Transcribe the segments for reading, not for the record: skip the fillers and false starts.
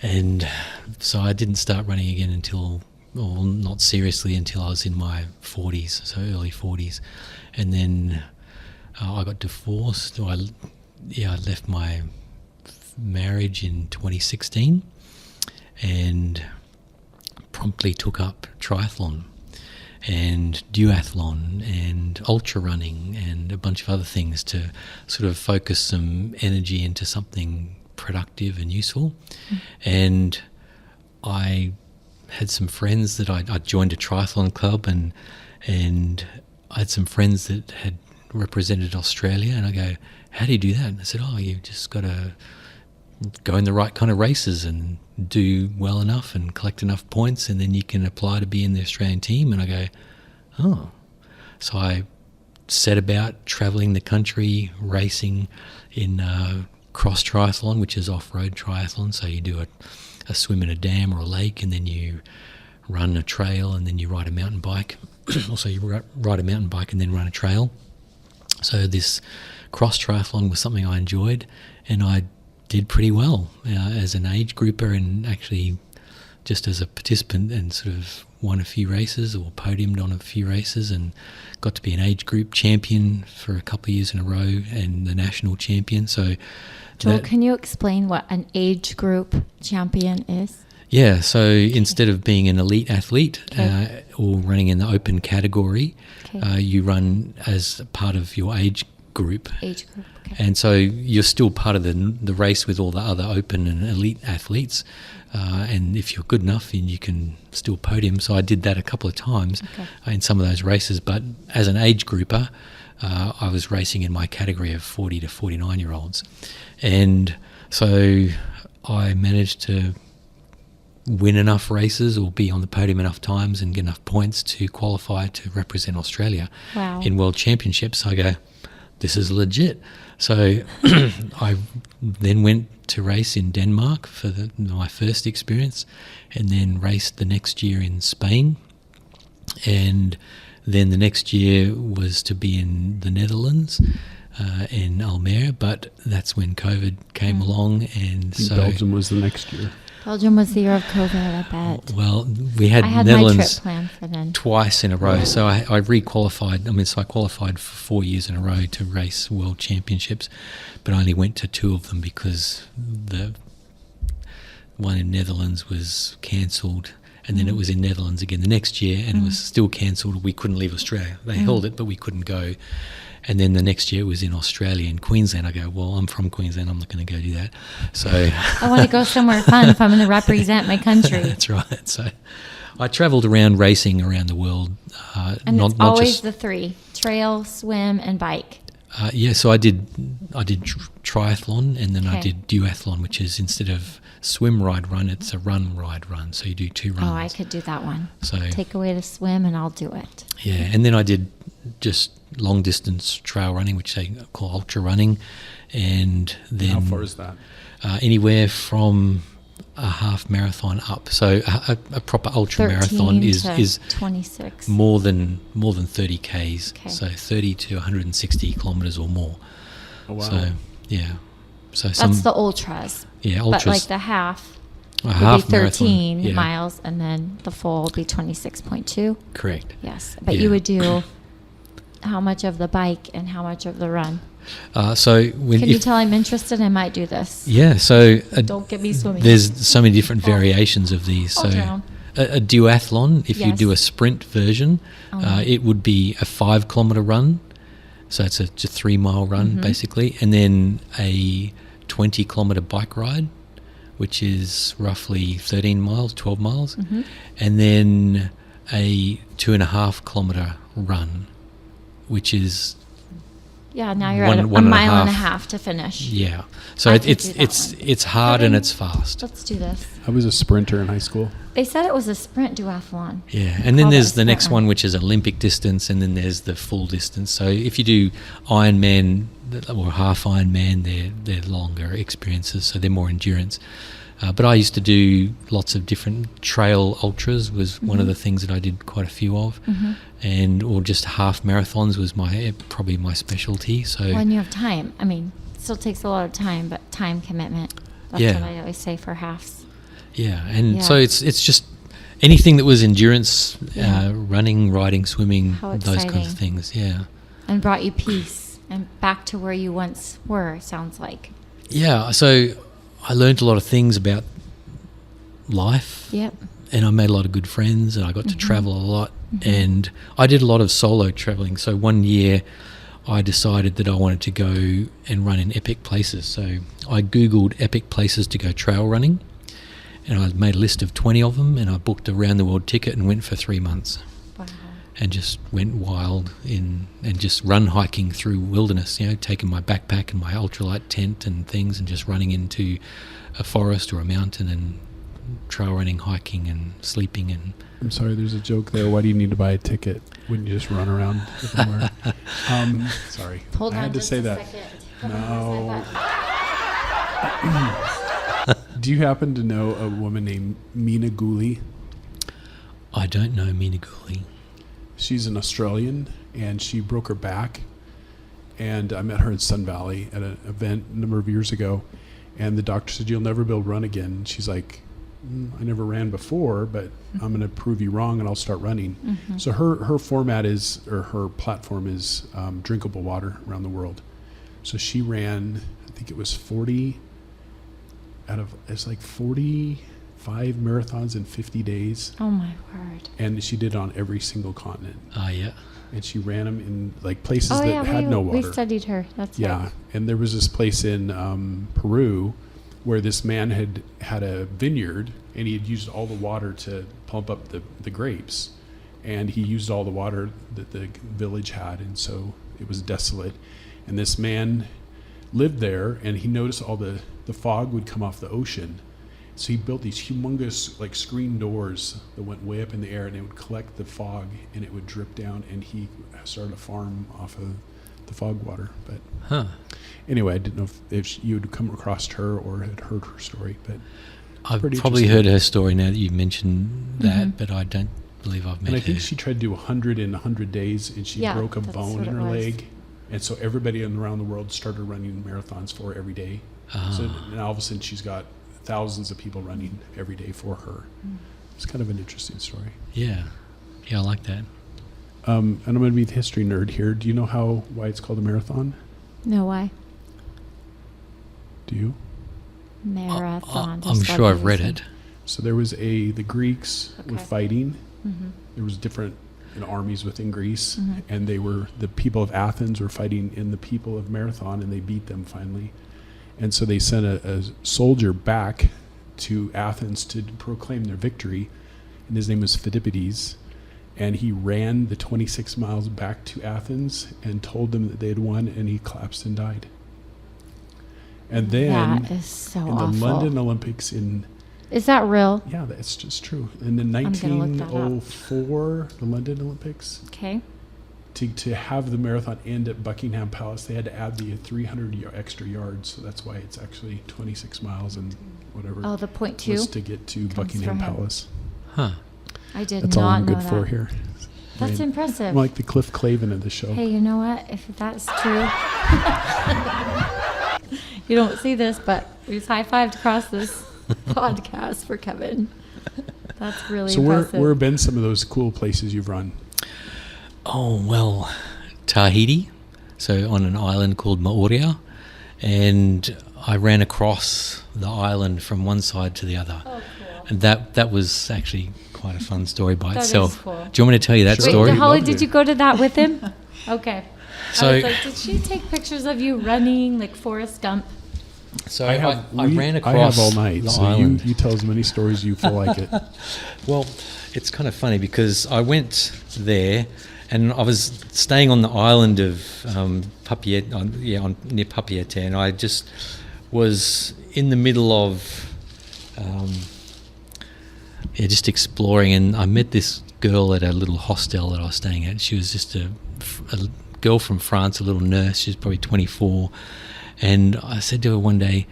And so I didn't start running again until, or not seriously, until I was in my 40s, so early 40s. And then I got divorced. I left my marriage in 2016 and promptly took up triathlon and duathlon and ultra running and a bunch of other things to sort of focus some energy into something productive and useful. And I had some friends that I joined a triathlon club, and I had some friends that had represented Australia, and I go, how do you do that? And I said, you've just got to go in the right kind of races and do well enough and collect enough points, and then you can apply to be in the Australian team. And I go, so I set about travelling the country, racing in cross triathlon, which is off-road triathlon. So you do a swim in a dam or a lake, and then you run a trail, and then you ride a mountain bike. Also, you ride a mountain bike and then run a trail. So this cross triathlon was something I enjoyed, and I did pretty well as an age grouper, and actually just as a participant, and sort of won a few races or podiumed on a few races, and got to be an age group champion for a couple of years in a row, and the national champion. So Joel, can you explain what an age group champion is? Yeah, so instead of being an elite athlete or running in the open category, you run as part of your age group. Age group, okay. And so you're still part of the race with all the other open and elite athletes. And if you're good enough, then you can still podium. So I did that a couple of times in some of those races. But as an age grouper, I was racing in my category of 40 to 49-year-olds. And so I managed to win enough races or be on the podium enough times and get enough points to qualify to represent Australia in World Championships. I go, this is legit. So I then went to race in Denmark for my first experience, and then raced the next year in Spain. And then the next year was to be in the Netherlands, in Almere, but that's when COVID came along. And so Belgium was the next year. Belgium was the year of COVID, I bet. Well, we had my Netherlands trip planned for then. Twice in a row. So I re-qualified. I qualified for 4 years in a row to race World Championships, but I only went to 2 of them because the one in Netherlands was cancelled, and then it was in Netherlands again the next year, and it was still cancelled. We couldn't leave Australia. They held it, but we couldn't go. And then the next year it was in Australia, in Queensland. I go, well, I'm from Queensland. I'm not going to go do that. So I want to go somewhere fun if I'm going to represent my country. That's right. So I travelled around racing around the world. And it's always the 3, trail, swim, and bike. So I did triathlon, and then I did duathlon, which is instead of swim, ride, run, it's a run, ride, run. So you do 2 runs. Oh, I could do that one. So take away the swim and I'll do it. Yeah, and then I did just long distance trail running, which they call ultra running, and then how far is that? Anywhere from a half marathon up. So a proper ultra marathon is 26 more than 30 k's. So 30 to 160 kilometers or more. Oh, wow. So yeah, so that's the ultras. Yeah, ultras. But like the half. A half be 13 marathon, miles, and then the full will be 26.2. Correct. Yes, but you would do how much of the bike and how much of the run? Can you tell I'm interested? I might do this. Yeah, so don't get me swimming. There's so many different variations of these. So a duathlon, if you do a sprint version, it would be a 5-kilometer run. So it's a 3-mile run basically, and then a 20-kilometer bike ride, which is roughly 13 miles, 12 miles, and then a 2.5-kilometer run, which is now you're at a mile and a half to finish. Yeah, so it's hard and it's fast. Let's do this. I was a sprinter in high school. They said it was a sprint duathlon. Yeah, and then there's the next one, which is Olympic distance, and then there's the full distance. So if you do Ironman or half Ironman, they're longer experiences, so they're more endurance. But I used to do lots of different trail ultras was one of the things that I did quite a few of, or just half marathons was probably my specialty. So when you have time, it still takes a lot of time, but time commitment. That's what I always say for halves. Yeah, and so it's just anything that was endurance, running, riding, swimming, those kinds of things. Yeah, and brought you peace and back to where you once were. Sounds like. Yeah, so I learned a lot of things about life. Yep. And I made a lot of good friends, and I got to travel a lot. And I did a lot of solo traveling. So one year I decided that I wanted to go and run in epic places. So I Googled epic places to go trail running, and I made a list of 20 of them, and I booked a round-the-world ticket and went for 3 months. Wow. And just went wild and just run hiking through wilderness, taking my backpack and my ultralight tent and things and just running into a forest or a mountain and trail running, hiking and sleeping. And I'm sorry, there's a joke there. Why do you need to buy a ticket? Wouldn't you just run around everywhere? Sorry. Hold on, I had to just say a that. second. No. Do you happen to know a woman named Mina Gooley? I don't know Mina Gooley. She's an Australian, and she broke her back. And I met her in Sun Valley at an event a number of years ago. And the doctor said, "You'll never be able to run again." She's like, "I never ran before, but I'm going to prove you wrong, and I'll start running." So her format is, or her platform is, drinkable water around the world. So she ran, I think it was 45 marathons in 50 days. Oh my word. And she did it on every single continent. Yeah. And she ran them in places that had no water. We studied her. That's right. And there was this place in Peru where this man had a vineyard, and he had used all the water to pump up the grapes, and he used all the water that the village had, and so it was desolate. And this man lived there, and he noticed all the fog would come off the ocean. So he built these humongous screen doors that went way up in the air, and it would collect the fog and it would drip down, and he started a farm off of the fog water. But anyway, I didn't know if you had come across her or had heard her story, but I've probably heard her story now that you've mentioned that, but I don't believe I've met her. And I think she tried to do 100 in 100 days, and she broke a bone in her leg. And so everybody around the world started running marathons for her every day. So now all of a sudden she's got thousands of people running every day for her. It's kind of an interesting story. Yeah, I like that. And I'm going to be the history nerd here. Do you know why it's called a marathon? No, why? Do you? Marathon. I'm sure I've read it. So there was the Greeks were fighting. There was different armies within Greece, and the people of Athens were fighting in the people of Marathon, and they beat them finally. And so they sent a soldier back to Athens to proclaim their victory, and his name was Phidippides. And he ran the 26 miles back to Athens and told them that they had won, and he collapsed and died. And then that is so in awful. the London Olympics is that real? Yeah, that's just true. In the 1904, the London Olympics. Okay. To have the marathon end at Buckingham Palace, they had to add the 300 extra yards. So that's why it's actually 26 miles and whatever. Oh, the 0.2 was to get to Buckingham Palace. I did that's not all I'm know good that. for here. That's impressive. I'm like the Cliff Clavin of the show. Hey, you know what? If that's true, you don't see this, but we just high-fived across this podcast for Kevin. That's really impressive. So where have been some of those cool places you've run? Oh, well, Tahiti, so on an island called Maoria, and I ran across the island from one side to the other. Oh, cool. And that was actually quite a fun story by itself. Is cool. Do you want me to tell you that story? Wait, Holly, did you go to that with him? Okay. So, I was like, did she take pictures of you running like Forrest Gump? So I ran across I have all night, the so island. You tell as many stories as you feel like it. Well, it's kind of funny because I went there and I was staying on the island of Papeete, near Papeete, and I just was in the middle of just exploring, and I met this girl at a little hostel that I was staying at. She was just a girl from France, a little nurse. She was probably 24. And I said to her one day,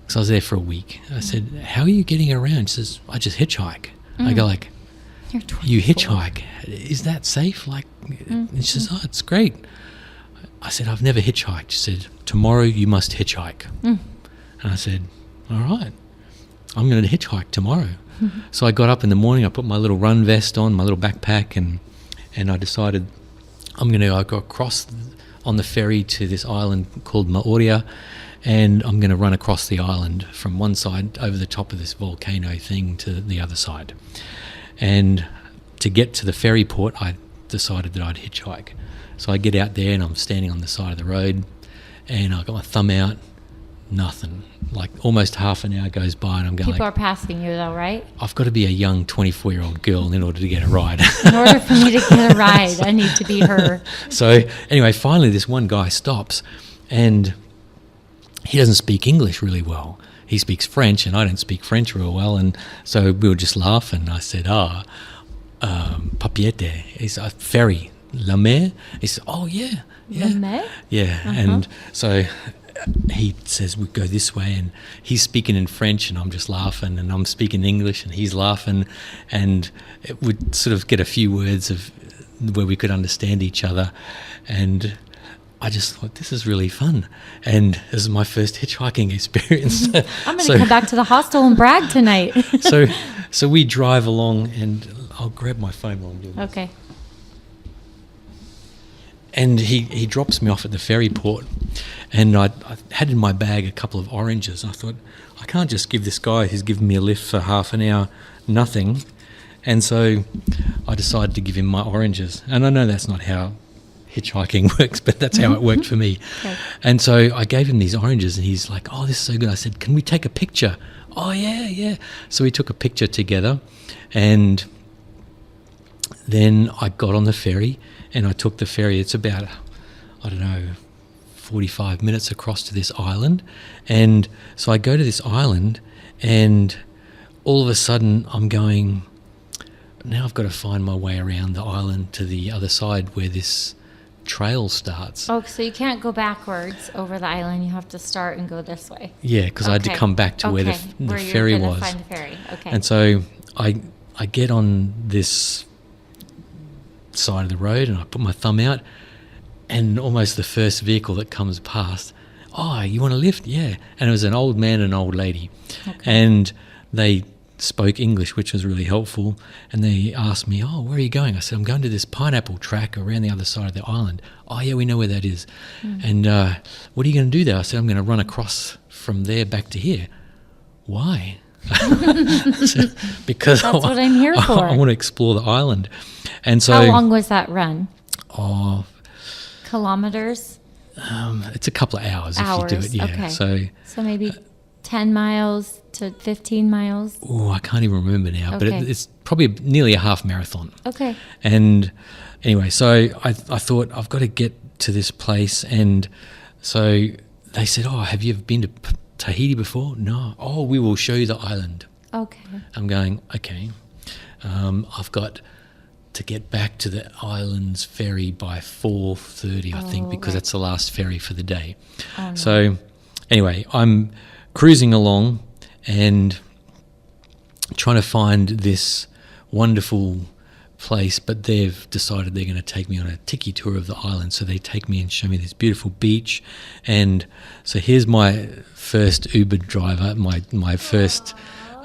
because I was there for a week, I said, "How are you getting around?" She says, "I just hitchhike." I go like, "You're 24. You hitchhike? Is that safe?" And she says, "Oh, it's great." I said, "I've never hitchhiked." She said, "Tomorrow you must hitchhike." And I said, "All right." I'm going to hitchhike tomorrow. So I got up in the morning, I put my little run vest on, my little backpack, and I decided I'm going to go across on the ferry to this island called Maoria, and I'm going to run across the island from one side over the top of this volcano thing to the other side. And to get to the ferry port, I decided that I'd hitchhike. So I get out there and I'm standing on the side of the road, and I got my thumb out, nothing. Like almost half an hour goes by and I'm going, people are passing you though, right? I've got to be a young 24-year-old girl in order to get a ride. In order for me to get a ride, I need to be her. So anyway, finally this one guy stops, and he doesn't speak English really well. He speaks French, and I don't speak French real well. And so we were just laughing. I said, papiete. It's a ferry. La mer? He said, oh, yeah. La mer? Yeah. And so he says, we go this way, and he's speaking in French, and I'm just laughing, and I'm speaking English, and he's laughing, and it would sort of get a few words of where we could understand each other. And I just thought, this is really fun. And this is my first hitchhiking experience. I'm going to come back to the hostel and brag tonight. So we drive along, and I'll grab my phone while I'm doing this. Okay. And he drops me off at the ferry port, and I had in my bag a couple of oranges. I thought, I can't just give this guy who's given me a lift for half an hour nothing. And so I decided to give him my oranges. And I know that's not how hitchhiking works, but that's how it worked for me. Okay. And so I gave him these oranges, and he's like, oh, this is so good. I said, can we take a picture? Oh, yeah. So we took a picture together, and then I got on the ferry, and I took the ferry. It's about, 45 minutes across to this island. And so I go to this island, and all of a sudden I'm going, now I've got to find my way around the island to the other side where this trail starts. Oh, so you can't go backwards over the island. You have to start and go this way. Yeah, because I had to come back to where the ferry was. Find the ferry. Okay. And so I get on this side of the road, and I put my thumb out, and almost the first vehicle that comes past, oh, you want a lift? Yeah. And it was an old man and an old lady. Okay. And they spoke English, which was really helpful. And they asked me, oh, where are you going? I said, I'm going to this pineapple track around the other side of the island. Oh, yeah, we know where that is. And what are you going to do there? I said, I'm going to run across from there back to here. Why? Because that's what I'm here for. I want to explore the island. And so, how long was that run? Oh, kilometers? It's a couple of hours if you do it. Yeah. Okay. So maybe 10 miles to 15 miles. Oh, I can't even remember now, but it's probably nearly a half marathon. Okay. And anyway, so I thought I've got to get to this place, and so they said, "Oh, have you ever been to Tahiti before?" No. Oh, we will show you the island. Okay. I'm going, okay. I've got to get back to the island's ferry by 4:30, I think, because that's the last ferry for the day. Oh, no. So anyway, I'm cruising along and trying to find this wonderful place, but they've decided they're going to take me on a tiki tour of the island. So they take me and show me this beautiful beach. And so here's my first Uber driver, my first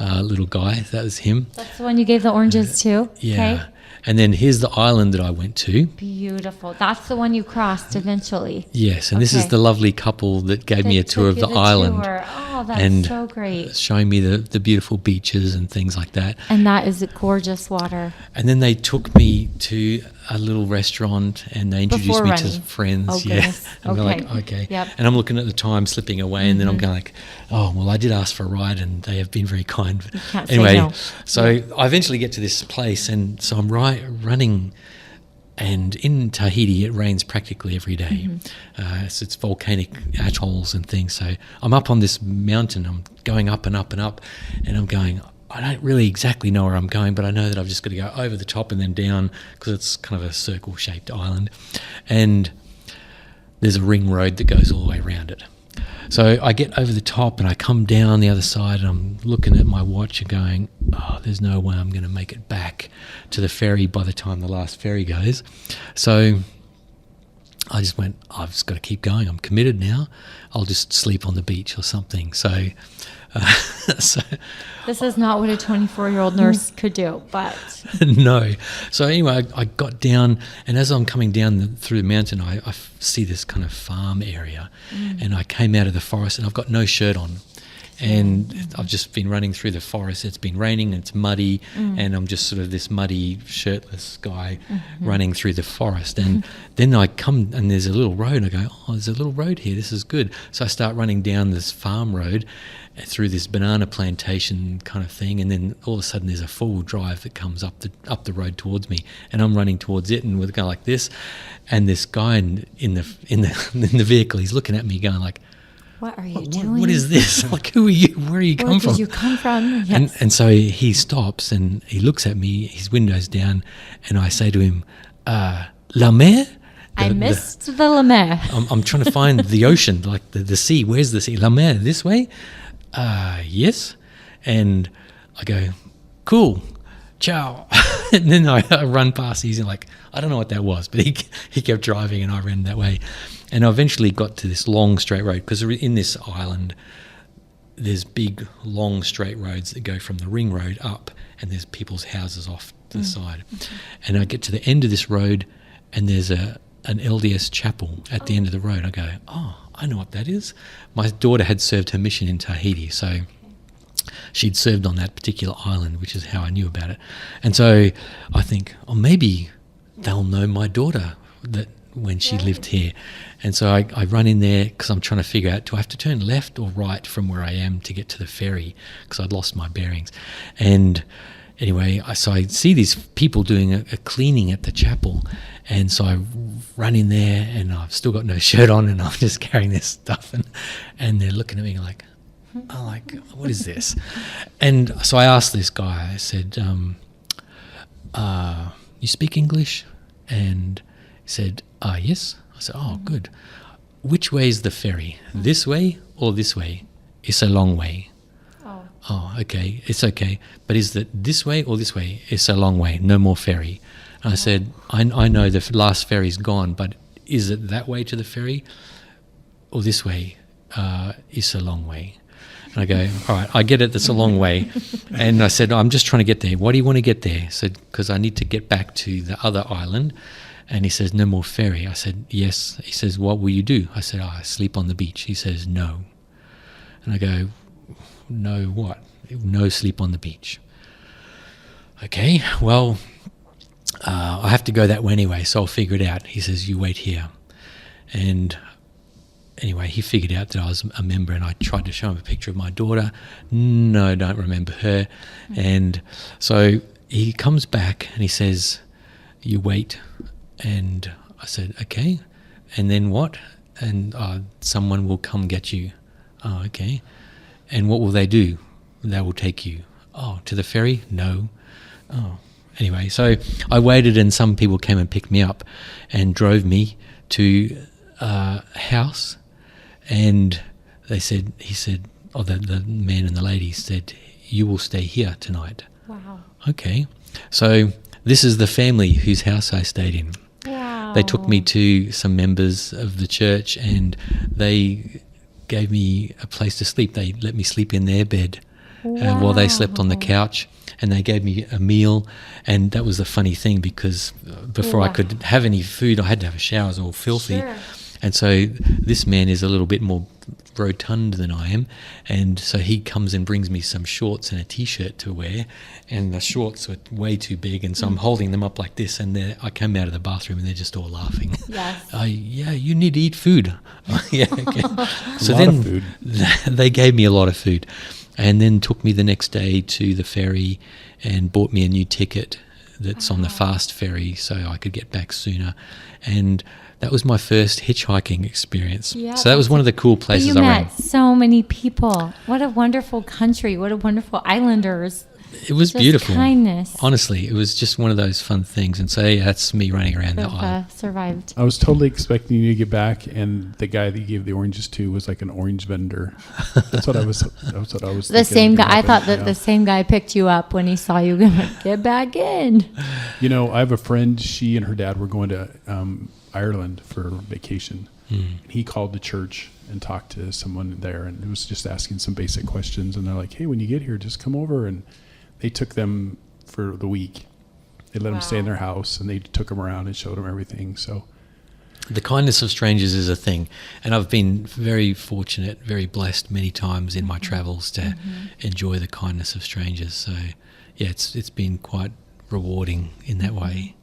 little guy. That was him. That's the one you gave the oranges to? Yeah. Okay. And then here's the island that I went to. Beautiful. That's the one you crossed eventually. Yes, and this is the lovely couple that gave me a tour of the island. Oh, that's so great. Showing me the beautiful beaches and things like that. And that is gorgeous water. And then they took me to a little restaurant, and they introduced me to friends. Oh, goodness. And okay. we're like, okay. Yep. And I'm looking at the time slipping away, and then I'm going like, oh, well, I did ask for a ride, and they have been very kind. You can't anyway, say no. So I eventually get to this place, and so I'm running. And in Tahiti, it rains practically every day. So it's volcanic atolls and things. So I'm up on this mountain. I'm going up and up and up. And I'm going, I don't really exactly know where I'm going, but I know that I've just got to go over the top and then down, because it's kind of a circle-shaped island. And there's a ring road that goes all the way around it. So I get over the top and I come down the other side, and I'm looking at my watch and going, oh, there's no way I'm going to make it back to the ferry by the time the last ferry goes. So I just went, I've just got to keep going. I'm committed now. I'll just sleep on the beach or something. So So this is not what a 24-year-old nurse could do, but no. So anyway, I got down, and as I'm coming down through the mountain, I see this kind of farm area, and I came out of the forest, and I've got no shirt on. And I've just been running through the forest. It's been raining, and it's muddy, and I'm just sort of this muddy, shirtless guy running through the forest. And then I come, and there's a little road, and I go, oh, there's a little road here. This is good. So I start running down this farm road through this banana plantation kind of thing, and then all of a sudden there's a four-wheel drive that comes up the road towards me, and I'm running towards it, and we're going like this, and this guy in the vehicle, he's looking at me going like, what are you doing? What is this? Like, who are you? Where are you come from? Where did you come from? Yes. And so he stops and he looks at me, his window's down, and I say to him, La mer? I missed the La mer. I'm trying to find the ocean, like the sea. Where's the sea? La mer, this way? Yes. And I go, cool, ciao. And then I run past. He's like, I don't know what that was, but he kept driving, and I ran that way. And I eventually got to this long straight road, because in this island there's big long straight roads that go from the ring road up, and there's people's houses off to the side. And I get to the end of this road, and there's an LDS chapel at the end of the road. I go, oh, I know what that is. My daughter had served her mission in Tahiti, so she'd served on that particular island, which is how I knew about it. And so I think, oh, maybe they'll know my daughter that when she lived here. And so I run in there, because I'm trying to figure out, do I have to turn left or right from where I am to get to the ferry, because I'd lost my bearings. And anyway, so I see these people doing a cleaning at the chapel, and so I run in there, and I've still got no shirt on, and I'm just carrying this stuff, and they're looking at me like, oh, like, what is this? And so I asked this guy, I said, you speak English? And he said, yes. I said, oh, good. Which way is the ferry? This way or this way? It's a long way. Oh, okay. It's okay. But is it this way or this way? It's a long way. No more ferry. And I said, I know the last ferry's gone, but is it that way to the ferry or this way? It's a long way. And I go, all right, I get it. That's a long way. And I said, I'm just trying to get there. Why do you want to get there? I said, because I need to get back to the other island. And he says, no more ferry. I said, yes. He says, what will you do? I said, I sleep on the beach. He says, no. And I go, no what? No sleep on the beach. Okay, well, I have to go that way anyway, so I'll figure it out. He says, you wait here. And anyway, he figured out that I was a member, and I tried to show him a picture of my daughter. No, don't remember her. And so he comes back and he says, you wait. And I said, okay. And then what? And someone will come get you. Oh, okay. And what will they do? They will take you. Oh, to the ferry? No. Oh. Anyway, so I waited, and some people came and picked me up and drove me to a house. And he said, the man and the lady said, you will stay here tonight. Wow. Okay. So this is the family whose house I stayed in. Wow. They took me to some members of the church, and they gave me a place to sleep. They let me sleep in their bed while they slept on the couch, and they gave me a meal. And that was the funny thing, because before I could have any food, I had to have a shower. I was all filthy. Sure. And so this man is a little bit more rotund than I am, and so he comes and brings me some shorts and a t-shirt to wear, and the shorts were way too big, and so I'm holding them up like this, and I came out of the bathroom and they're just all laughing. Yes. Yeah, you need to eat food. Yeah, okay. So lot then of food. They gave me a lot of food, and then took me the next day to the ferry and bought me a new ticket that's on the fast ferry so I could get back sooner. And that was my first hitchhiking experience. Yeah, so that was one of the cool places I ran. You met so many people. What a wonderful country. What a wonderful islanders. It was just beautiful. Kindness. Honestly, it was just one of those fun things. And so yeah, that's me running around the island. Survived. I was totally expecting you to get back, and the guy that you gave the oranges to was like an orange vendor. That's what I was. That's what I was. The same guy. I thought that the same guy picked you up when he saw you. Get back in. You know, I have a friend. She and her dad were going to Ireland for vacation, And he called the church and talked to someone there, and it was just asking some basic questions. And they're like, hey, when you get here, just come over. And they took them for the week. They let them stay in their house, and they took them around and showed them everything. So the kindness of strangers is a thing, and I've been very fortunate, very blessed many times in my travels to enjoy the kindness of strangers. So yeah, it's been quite rewarding in that way.